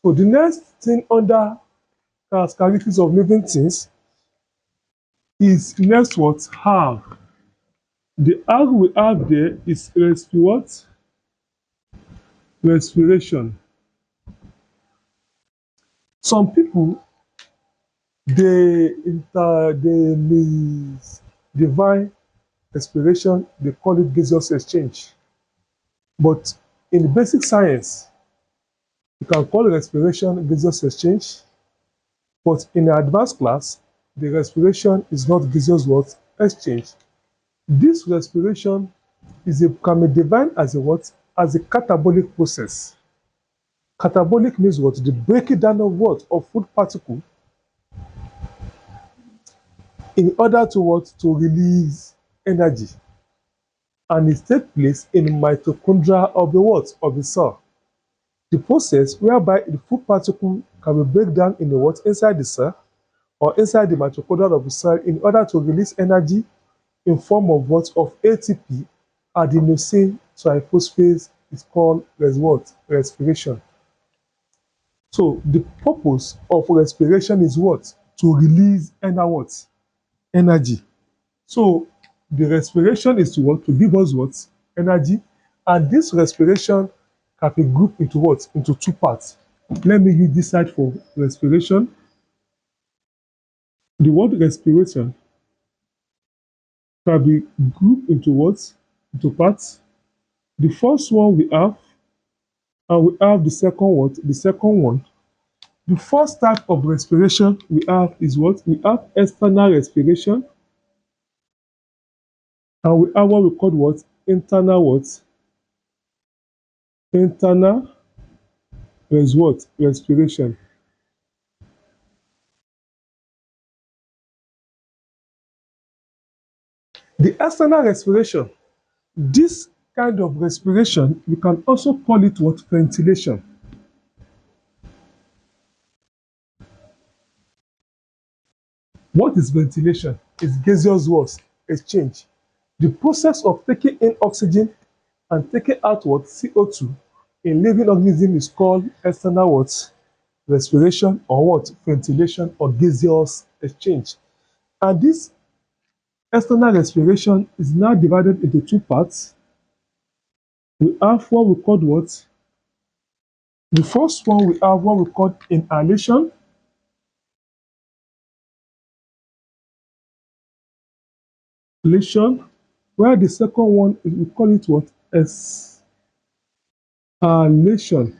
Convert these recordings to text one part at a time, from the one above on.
So the next thing under characteristics of living things is next what? Have. The R we have there is what? Respiration. Some people they divine respiration, they call it gaseous exchange. But in basic science, you can call respiration gaseous exchange. But in the advanced class, the respiration is not gaseous what? Exchange. This respiration can be defined as a what? As a catabolic process. Catabolic means what? The breaking down of what? Of food particle in order to what? To release energy. And it takes place in mitochondria of the what? Of the cell. The process whereby the food particle can be broken down in the what? Inside the cell or inside the mitochondria of the cell in order to release energy in form of what? Of ATP, adenosine triphosphate is called as what? Respiration. So the purpose of respiration is what? To release energy. So the respiration is to what? To give us what? Energy. And this respiration can be grouped into what? Into two parts. Let me use this side for respiration. The word respiration can be grouped into what? Into parts. The first one we have, and we have the second what? The second one. The first type of respiration we have is what? We have external respiration. And we have what we call what? Internal what? Internal respiration. The external respiration, this kind of respiration, we can also call it what? Ventilation. What is ventilation? It's gaseous what? Exchange. The process of taking in oxygen and taking out what? CO2 in living organism is called external what? Respiration or what? Ventilation or gaseous exchange. And this external respiration is now divided into two parts. We have what we call what? The first one we have what we call inhalation. Where the second one we call it what? Exhalation.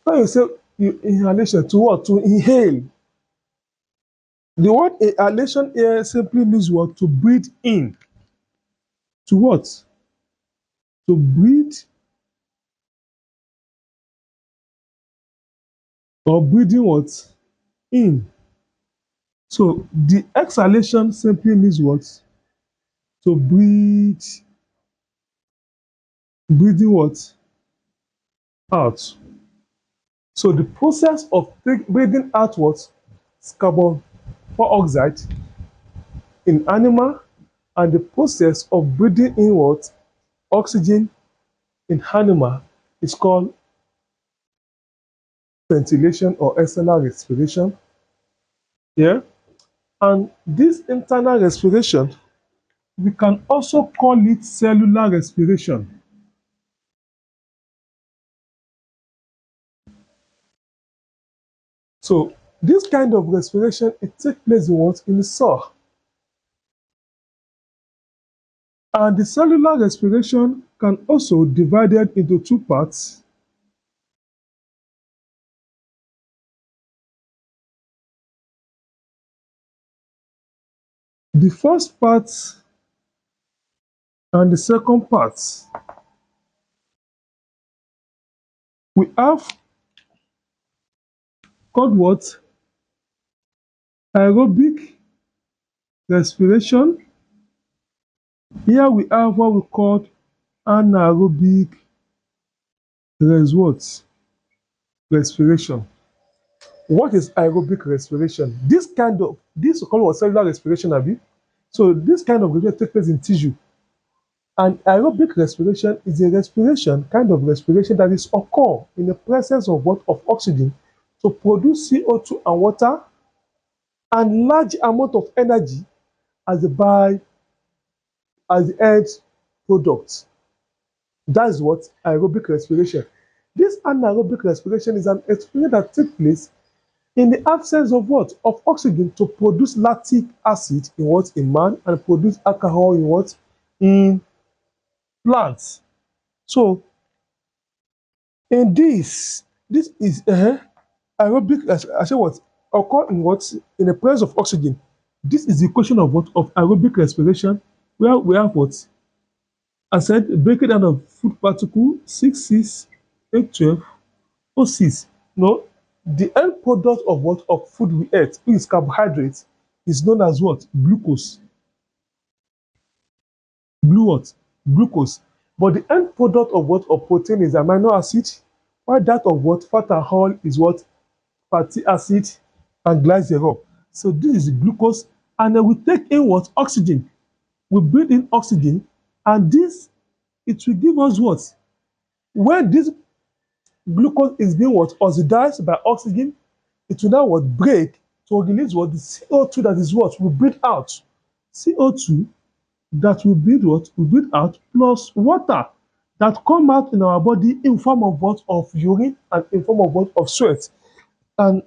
When you say inhalation, to what? To inhale. The word inhalation here simply means what? To breathe in. To what? To breathe or breathing what? In. So the exhalation simply means what? To breathe, breathing what? Out. So the process of breathing out what? Carbon dioxide in animal, and the process of breathing in what? Oxygen in animal is called ventilation or external respiration. Yeah. And this internal respiration, we can also call it cellular respiration. So this kind of respiration, it takes place in what? In the cell. And the cellular respiration can also be divided into two parts. The first part and the second part. We have called what? Aerobic respiration. Here we have what we call anaerobic respiration. What is aerobic respiration? This we call what? Cellular respiration, Abi. So this kind of respiration takes place in tissue. And aerobic respiration is a respiration, kind of respiration that is occur in the presence of what? Of oxygen to produce CO2 and water and large amount of energy as the end product. That is what aerobic respiration. This anaerobic respiration is an experiment that takes place in the absence of what? Of oxygen to produce lactic acid in what? In man, and produce alcohol in what? In plants. So in this is aerobic, I say what? Occur in what? In the presence of oxygen. This is the equation of what? Of aerobic respiration, where we have what? I said breaking down of food particle 6, 6, 8, 12, O6. No, the end product of what? Of food we ate, which is carbohydrates, is known as what? Glucose. Blue what? Glucose. But the end product of what? Of protein is amino acid, while that of what? Fat and oil is what? Fatty acid and glycerol. So this is the glucose, and then we take in what? Oxygen. We breathe in oxygen, and this, it will give us what? When this glucose is being what? Oxidized by oxygen, it will now what? Break to release what? The CO2 that is what? We breathe out. CO2 that we breathe what? We breathe out, plus water that come out in our body in form of what? Of urine, and in form of what? Of sweat. And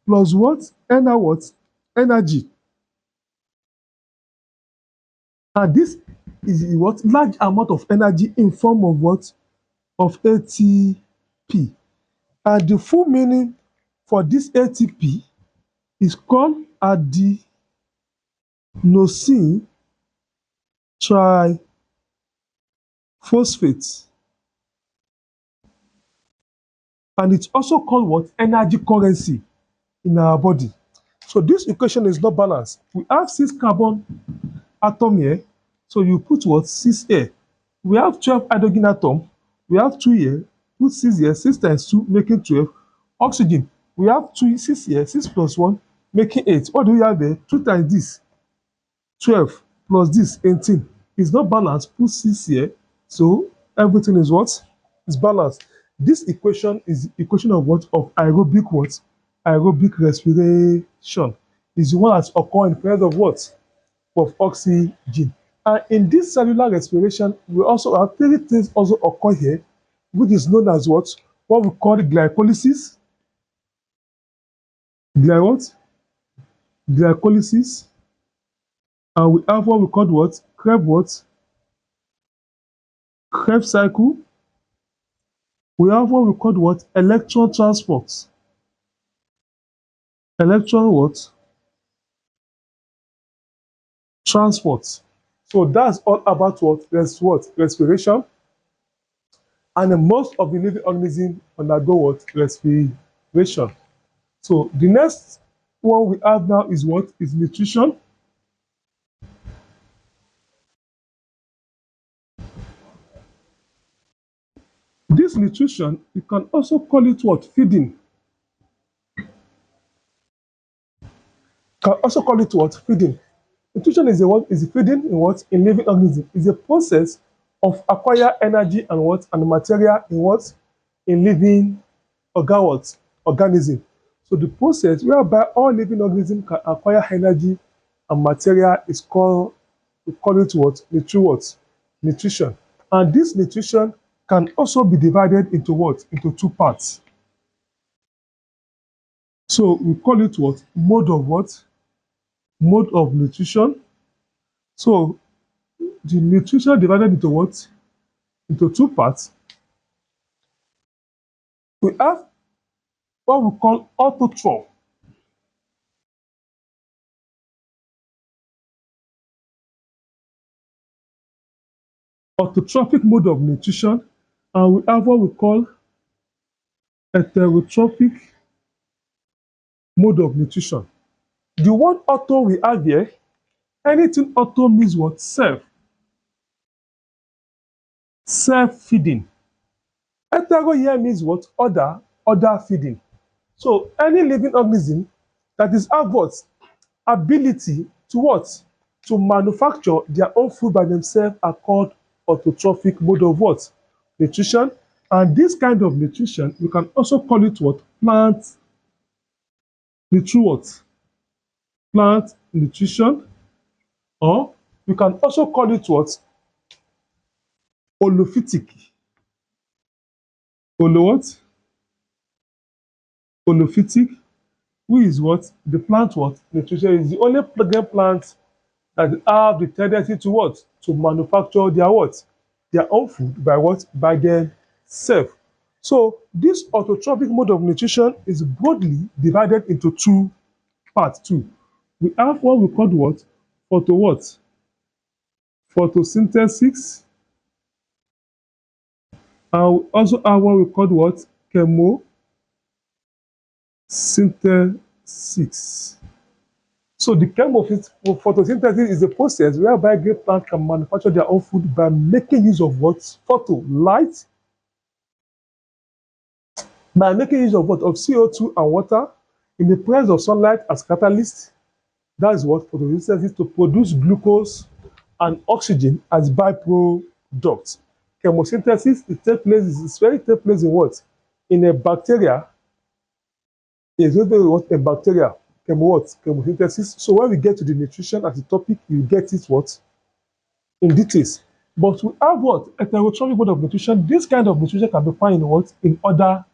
plus what? What? Energy. And this is what? Large amount of energy in form of what? Of ATP. And the full meaning for this ATP is called adenosine triphosphate. And it's also called what? Energy currency in our body. So this equation is not balanced. We have 6 carbon atom here. So you put what? 6 here. We have 12 hydrogen atom. We have 2 here. Put 6 here. 6 times 2 making 12. Oxygen. We have 6 here. 6 plus 1 making 8. What do we have there? 2 times this. 12 plus this 18. It's not balanced. Put 6 here. So everything is what? Is balanced. This equation is the equation of what? Of aerobic what? Aerobic respiration. Is the one that occurs in presence of what? Of oxygen. And in this cellular respiration, we also have 3 things also occur here, which is known as what? What we call glycolysis. Glycolysis. And we have what we call what? Krebs cycle. We have what we call what? Electron transport. Electron what? Transport. So that's all about what? Respiration. And most of the living organisms undergo what? Respiration. So the next one we have now is what? Is nutrition. This nutrition, you can also call it what? Feeding. Can also call it what? Feeding. Nutrition is a what? Is a feeding in what? In living organism. Is a process of acquire energy and what? And material in what? In living organism. So the process whereby all living organisms can acquire energy and material is called, we call it what? Nutrition. And this nutrition can also be divided into what? Into 2 parts. So we call it what? Mode of what? Mode of nutrition. So the nutrition divided into what? Into 2 parts. We have what we call autotroph. Autotrophic mode of nutrition, and we have what we call heterotrophic mode of nutrition. The one auto we have here, anything auto means what? Self-feeding. Hetero here means what? Other feeding. So any living organism that is have what? Ability to what? To manufacture their own food by themselves are called autotrophic mode of what? Nutrition. And this kind of nutrition, we can also call it what? Plant what? Plant nutrition, or we can also call it what? Holophytic. What? Holophytic, who is what? The plant what? Nutrition is the only plant that have the tendency to what? To manufacture their what? Their own food by what? By themselves. So this autotrophic mode of nutrition is broadly divided into two parts too. We have what we call what? What? Photosynthesis. And we also have what we call what? Chemosynthesis. So the photosynthesis is a process whereby green plants can manufacture their own food by making use of what? Light. By making use of what? Of CO2 and water in the presence of sunlight as catalyst. That is what photosynthesis, to produce glucose and oxygen as byproducts. Chemosynthesis, it takes place in what? In a bacteria. It's what? A bacteria. Chemosynthesis. So when we get to the nutrition as a topic, you get it what? In details. But we have what? Heterotrophic mode of nutrition. This kind of nutrition can be found in what? In other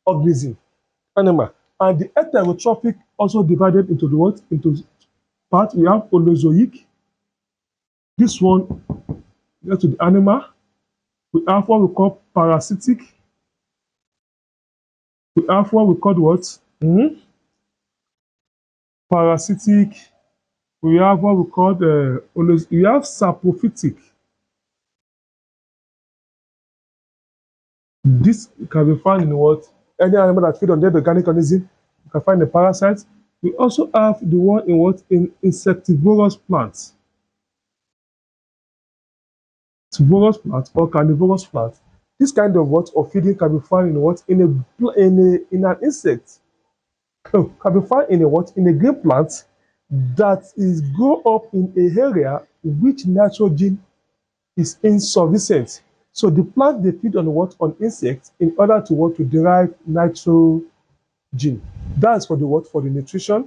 organisms, animal. And the heterotrophic also divided into the what? Into part. We have holozoic. This one goes to the animal. We have what we call parasitic. We have what we call what? Parasitic. We have what we call we have saprophytic. This can be found in what? Any animal that feed on dead organic organism, you can find the parasites. We also have the one in what? In insectivorous plants. Insectivorous plants or carnivorous plants. This kind of what? Of feeding can be found in what? In an insect. Can be found in a what? In a green plant that is grow up in an area which nitrogen is insufficient. So the plant they feed on what? On insects in order to what? To derive nitrogen. That's for the what? For the nutrition.